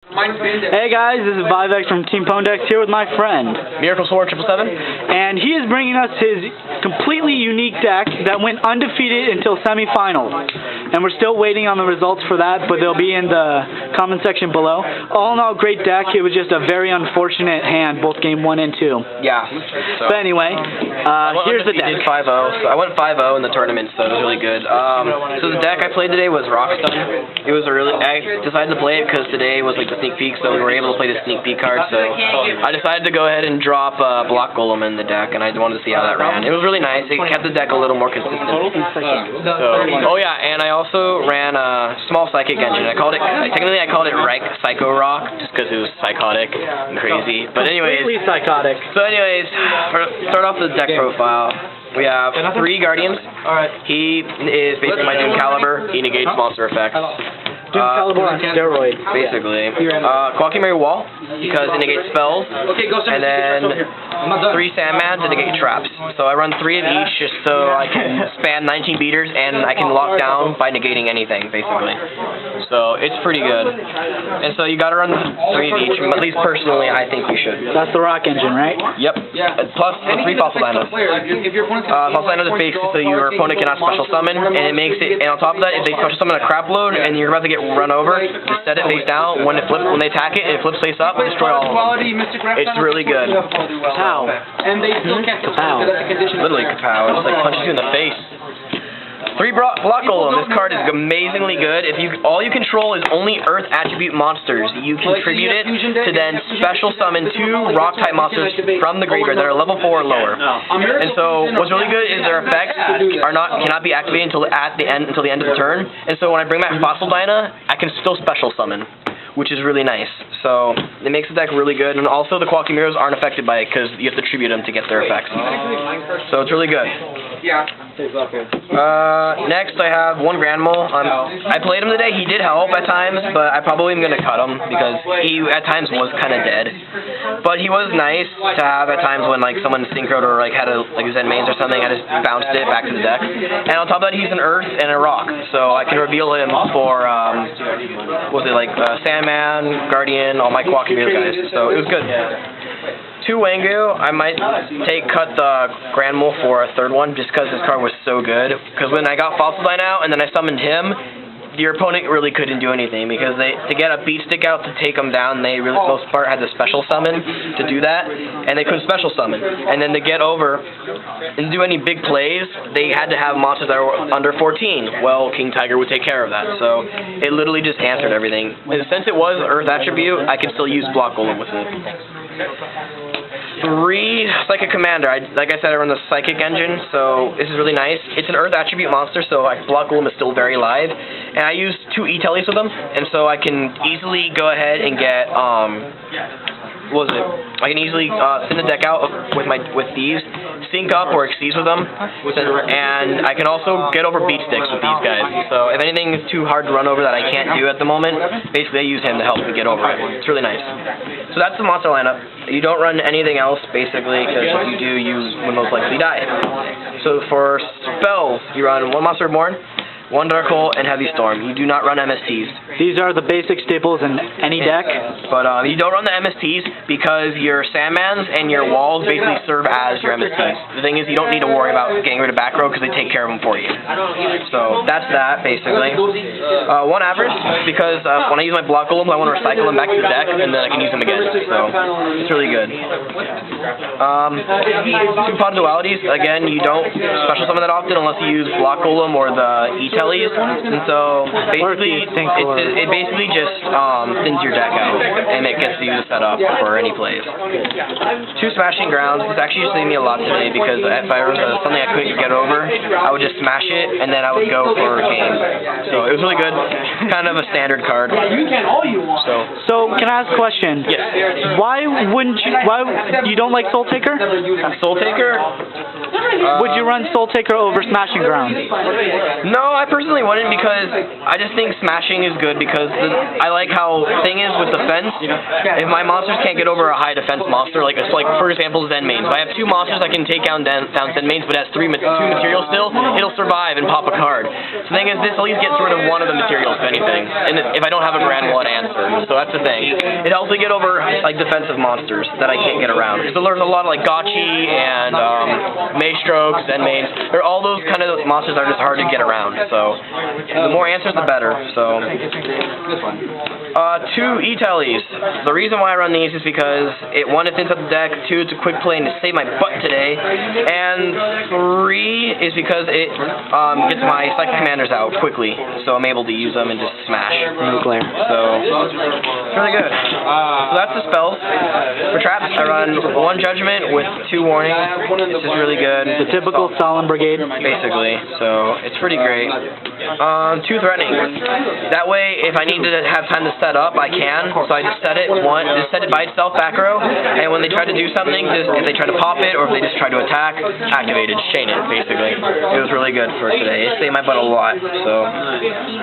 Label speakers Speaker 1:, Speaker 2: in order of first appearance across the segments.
Speaker 1: Hey guys, this is Vyvex from Teampwndecks here with my friend
Speaker 2: Miracle Sword 777,
Speaker 1: and he is bringing us his completely unique deck that went undefeated until semifinals, and we're still waiting on the results for that, but they'll be in the comment section below. All in all, great deck. It was just a very unfortunate hand both game 1 and 2.
Speaker 2: Yeah.
Speaker 1: But anyway, here's the deck.
Speaker 2: 5-0. So I went 5-0 in the tournament, so it was really good. So the deck I played today was Rockstone. It was I decided to play it because today was like the sneak peek, so we were able to play the sneak peek card. So I decided to go ahead and drop Block Golem in the deck, and I wanted to see how that ran. It was really nice. It kept the deck a little more consistent. Oh yeah, and I also ran a small psychic engine. I called it Psycho Rock, just because it was psychotic and crazy. But anyways,
Speaker 1: Completely psychotic.
Speaker 2: So anyways, start off the deck profile. We have 3 Guardians. He is basically my Doom Caliber. He negates monster effects.
Speaker 1: Doom Caliber on steroids.
Speaker 2: Basically. Quackimary Wall, because it negates spells. And then 3 Sandman to negate traps. So I run 3 of each just so I can span 19 beaters and I can lock down by negating anything, basically. So it's pretty good. And so you gotta run 3 of each. At least personally, I think you should.
Speaker 1: That's the rock engine, right?
Speaker 2: Yep. Plus 3 Fossil Dinos. Fossil Dinos is basically so your opponent cannot special summon, and it makes it. And on top of that, if they special summon a crap load and you're about to get run over, just set it face down. When they attack it, it flips face up and destroy all of them. It's really good.
Speaker 1: Kapow. Kapow.
Speaker 2: Literally kapow. It just like punches you in the face. 3 Block Golem. This card is amazingly good. If all you control is only Earth attribute monsters, you contribute it to then special summon 2 Rock type monsters from the graveyard that are level 4 or lower. And so what's really good is their effects cannot be activated until the end of the turn. And so when I bring back Fossil Dyna, I can still special summon, which is really nice. So it makes the deck really good, and also the Quackimeros aren't affected by it because you have to tribute them to get their effects. So it's really good. Next I have 1 Granmal. I played him today. He did help at times, but I probably am going to cut him because he at times was kind of dead. But he was nice to have at times when like someone synchroed or like had a Zen mains or something. I just bounced it back to the deck. And on top of that, he's an Earth and a Rock, so I can reveal him for Sandman, Guardian, all my Quackimero guys. So it was good. 2 Wangu, I might cut the Granmal for a 3rd one just because this card was so good. Because when I got Fossil Dyna out and then I summoned him, your opponent really couldn't do anything because to get a beat stick out to take them down, they really most part had to special summon to do that, and they couldn't special summon. And then to get over and do any big plays, they had to have monsters that were under 14. Well, King Tiger would take care of that, so it literally just answered everything. And since it was Earth attribute, I could still use Block Golem with it. 3 Psychic Commander. Like I said, I run the Psychic engine, so this is really nice. It's an Earth attribute monster, so Block Golem is still very live. And I use 2 E-Tellies with them, and so I can easily go ahead and get, I can easily send the deck out with these, sync up or exceed with them, and I can also get over beat sticks with these guys. So if anything is too hard to run over that I can't do at the moment, basically I use him to help me get over it. It's really nice. So that's the monster lineup. You don't run anything else, basically, because if you do, you would most likely die. So for spells, you run 1 Monster Reborn, 1 Dark Hole, and Heavy Storm. You do not run MSTs.
Speaker 1: These are the basic staples in any deck.
Speaker 2: But you don't run the MSTs because your Sandmans and your Walls basically serve as your MSTs. The thing is, you don't need to worry about getting rid of back row because they take care of them for you. So that's that, basically. 1 Avarice, because when I use my Block Golem, I want to recycle them back to the deck, and then I can use them again. So it's really good. 2 Pod Dualities, again, you don't special summon that often unless you use Block Golem or the E-Tellies, and so basically it basically just thins your deck out, and it gets you set up for any plays. 2 Smashing Grounds. It's actually saved me a lot today because if I was something I couldn't get over, I would just smash it, and then I would go for a game. So it was really good. Kind of a standard card.
Speaker 1: So can I ask a question?
Speaker 2: Yes.
Speaker 1: Why you don't like Soul Taker?
Speaker 2: Soul Taker?
Speaker 1: Would you run Soul Taker over Smashing Ground?
Speaker 2: No, I personally wouldn't, because I just think smashing is good, because I like how thing is with defense. If my monsters can't get over a high defense monster, like for example Zen mains. If I have 2 monsters that can take down Zen mains, but has 2 materials still, it'll survive and pop a card. So the thing is, this at least gets rid of one of the materials, if anything. And if I don't have a Grand Wall to answer, so that's the thing. It helps me get over like defensive monsters that I can't get around. So there's a lot of like Gotchi and Maestro, Zen mains. All those kind of monsters are just hard to get around. So the more answers, the better. So 2 E-Tellies. The reason why I run these is because one, it's into the deck. 2, it's a quick play and to save my butt today. And 3 is because it gets my Psychic Commanders out quickly, so I'm able to use them and just smash.
Speaker 1: No glare.
Speaker 2: So it's really good. So that's the spells. For traps, I run 1 Judgment with 2 warnings. This is really good.
Speaker 1: The typical Solemn Brigade.
Speaker 2: Basically, so it's pretty great. 2 Threatening. That way, if I need to have time to set up, I can. So I just set it by itself back row, and when they try to do something, if they try to pop it or if they just try to attack, activate it, chain it, basically. It was really good for today. It saved my butt a lot. So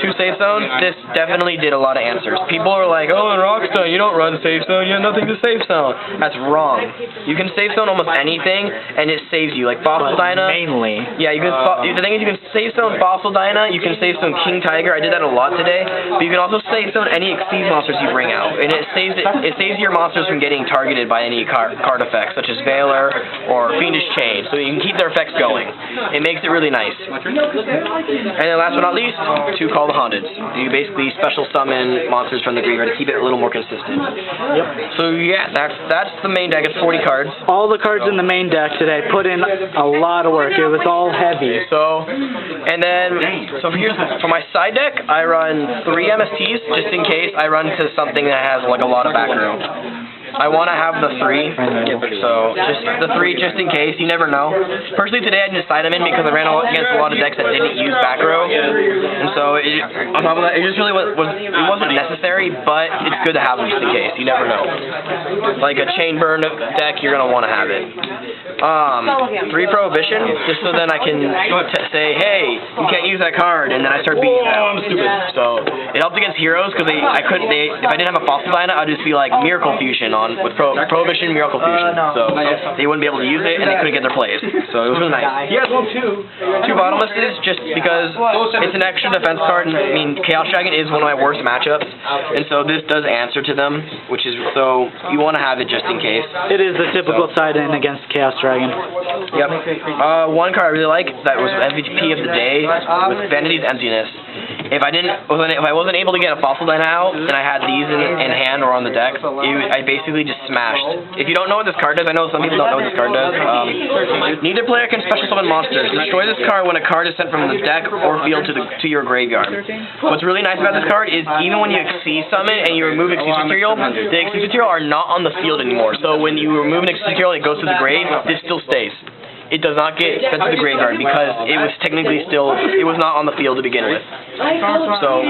Speaker 2: 2 Safe Zones. This definitely did a lot of answers. People are like, oh, in Rockstone, you don't run Safe Zone, you have nothing to Safe Zone. That's wrong. You can Safe Zone almost anything, and it saves you. Like Fossil Dyna.
Speaker 1: Mainly.
Speaker 2: Yeah, you can. The thing is, you can Safe Zone Fossil Dyna, you can Safe Zone King Tiger. I did that a lot today. But you can also Safe Zone any Exceed monsters you bring out, and it saves your monsters from getting targeted by any card effects, such as Veiler or Fiendish Chain. So you can keep their effects going. It makes it really nice. And then last but not least, 2 Call the Haunted. You basically special summon monsters from the graveyard to keep it a little more consistent.
Speaker 1: Yep.
Speaker 2: So yeah, that's the main deck. It's 40 cards.
Speaker 1: All the cards in the main deck today put in a lot of work. It was all heavy.
Speaker 2: So, and then, here's, for my side deck, I run 3 MSTs, just in case I run into something that has like a lot of back row. I want to have the 3, so just the 3 just in case. You never know. Personally, today I didn't decide them in because I ran against a lot of decks that didn't use back row, and so on top of that, it just really wasn't necessary, but it's good to have them just in case. You never know. Like a Chain Burn deck, you're gonna want to have it. 3 Prohibition, just so then I can say, hey, you can't use that card, and then I start beating them. So it helped against heroes because if I didn't have a Fossil Dyna, I'd just be like Miracle Fusion on with Prohibition, Miracle Fusion. So they wouldn't be able to use it, and they couldn't get their plays. So it was really nice.
Speaker 3: He has 1 too.
Speaker 2: 2 Bottomlesses, just because it's an extra defense card, and I mean, Chaos Dragon is one of my worst matchups, and so this does answer to them, which is, so you want to have it just in case.
Speaker 1: It is the typical side-in against Chaos Dragon.
Speaker 2: Yep. 1 card I really like that was MVP of the day was Vanity's Emptiness. If I wasn't able to get a Fossil Dyna out, and I had these in hand or on the deck, I basically just smashed. If you don't know what this card does, I know some people don't know what this card does. Neither player can special summon monsters. Destroy this card when a card is sent from the deck or field to your graveyard. What's really nice about this card is even when you Exceed summon and you remove Exceed material, the Exceed material are not on the field anymore. So when you remove an Exceed material, it goes to the grave. This still stays. It does not get sent to the graveyard because it was technically it was not on the field to begin with. So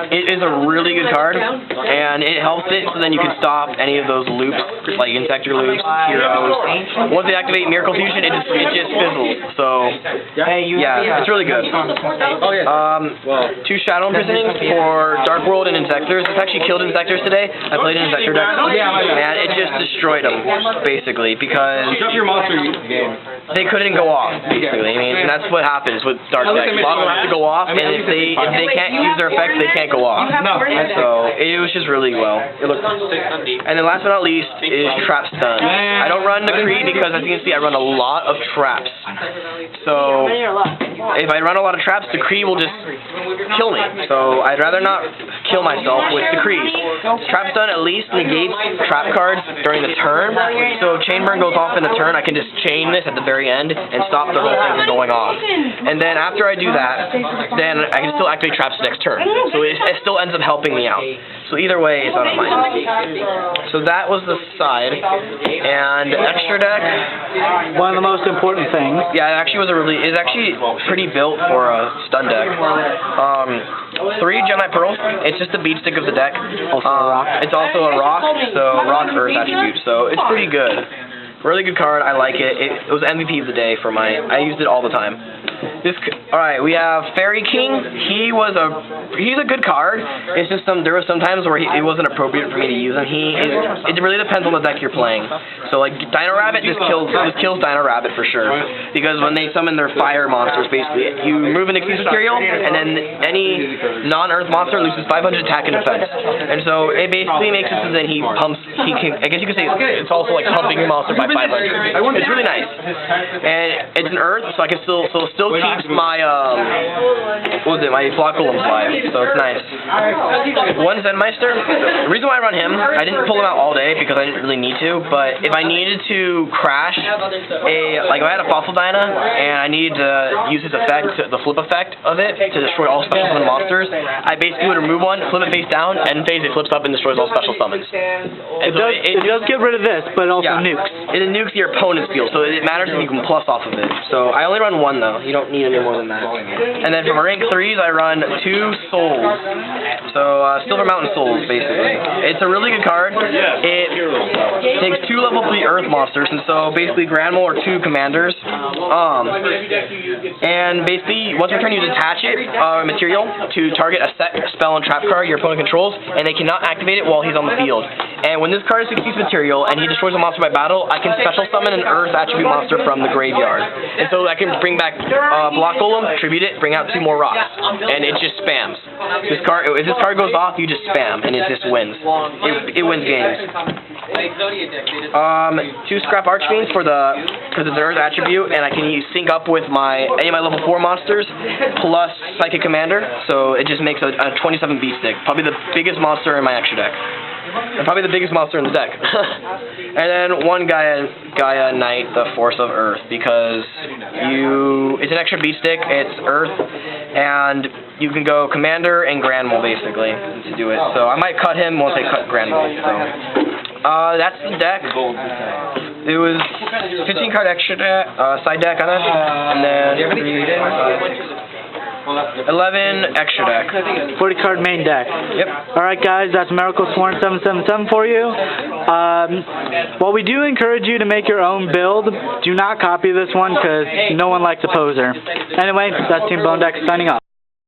Speaker 2: it is a really good card, and it helps it so then you can stop any of those loops, like Insector loops, heroes. Once they activate Miracle Fusion, it just fizzles. So yeah, it's really good. 2 Shadow Imprisonings for Dark World and Insectors. It's actually killed Insectors today. I played an Insector deck, and it just destroyed them, basically, because they couldn't go off, basically. I mean, and that's what happens with Dark decks. A lot of them have to go off, and if they can't use their effects, they can't go off. So it was just really well. And then last but not least is Trap Stun. I don't run the Creed because, as you can see, I run a lot of traps. So if I run a lot of traps, the Creed will just kill me. So I'd rather not kill myself with the Creed. Trap Stun at least negates trap cards during the turn. So if Chain Burn goes off in the turn, I can just chain this at the very end and stop the whole thing from going off. And then after I do that, then I can still activate traps next turn. So it still ends up helping me out. So either way, it's out of mind. So that was the side. And extra deck.
Speaker 1: One of the most important things.
Speaker 2: Yeah, it actually was it's actually pretty built for a stun deck. 3 Gemini Pearls. It's just the beat stick of the deck.
Speaker 1: Also a rock.
Speaker 2: It's also a rock, so rock earth attribute. So it's pretty good. Really good card. I like it. It was MVP of the day for I used it all the time. Alright, we have Fairy King. He's a good card. It's just there were some times where it wasn't appropriate for me to use him. It really depends on the deck you're playing. So like Dino Rabbit, this kills Dino Rabbit for sure. Because when they summon their fire monsters, basically, you remove an excuse material, and then any non-earth monster loses 500 attack and defense. And so it basically makes it so that I guess you could say it's also like pumping your monster by 500. It's really nice. And it's an earth, so I can still keeps my my block golems alive, so it's nice. One Zenmeister. The reason why I run him, I didn't pull him out all day because I didn't really need to, but if I needed to crash if I had a Fossil Dyna and I needed to use his effect, the flip effect of it, to destroy all special summon monsters, I basically would remove one, flip it face down, and phase it flips up and destroys all special summons.
Speaker 1: It does get rid of this, but it also nukes.
Speaker 2: It nukes your opponent's field, so it matters if you can plus off of it. So I only run one though. You don't need any more than that. And then for my rank 3s, I run 2 Souls. So Silver Mountain Souls, basically. It's a really good card. It takes 2 level 3 Earth monsters, and so basically Grand Mole or 2 commanders. And basically, once per turn, you detach it material to target a set spell and trap card your opponent controls, and they cannot activate it while he's on the field. And when this card is 60 material and he destroys a monster by battle, I can special summon an Earth attribute monster from the graveyard. And so I can bring back Block Golem, tribute it, bring out 2 more rocks, and it just spams. If this card goes off, you just spam, and it just wins. It wins games. 2 Scrap Archfiends because it's an Earth attribute, and I can sync up with any of my level 4 monsters plus Psychic Commander, so it just makes a 27 beat stick, probably the biggest monster in my extra deck. And probably the biggest monster in the deck. And then 1 Gaia Knight, the Force of Earth, because it's an extra beat stick, it's Earth, and you can go Commander and Grand Mole, basically, to do it. So I might cut him once I cut Grand Mole. So. That's the deck. It was 15 card extra deck, side deck on it, and then 11 extra deck.
Speaker 1: 40 card main deck.
Speaker 2: Yep.
Speaker 1: Alright guys, that's Miracle Sworn 777 for you. While we do encourage you to make your own build, do not copy this one because no one likes a poser. Anyway, that's Teampwndecks signing off.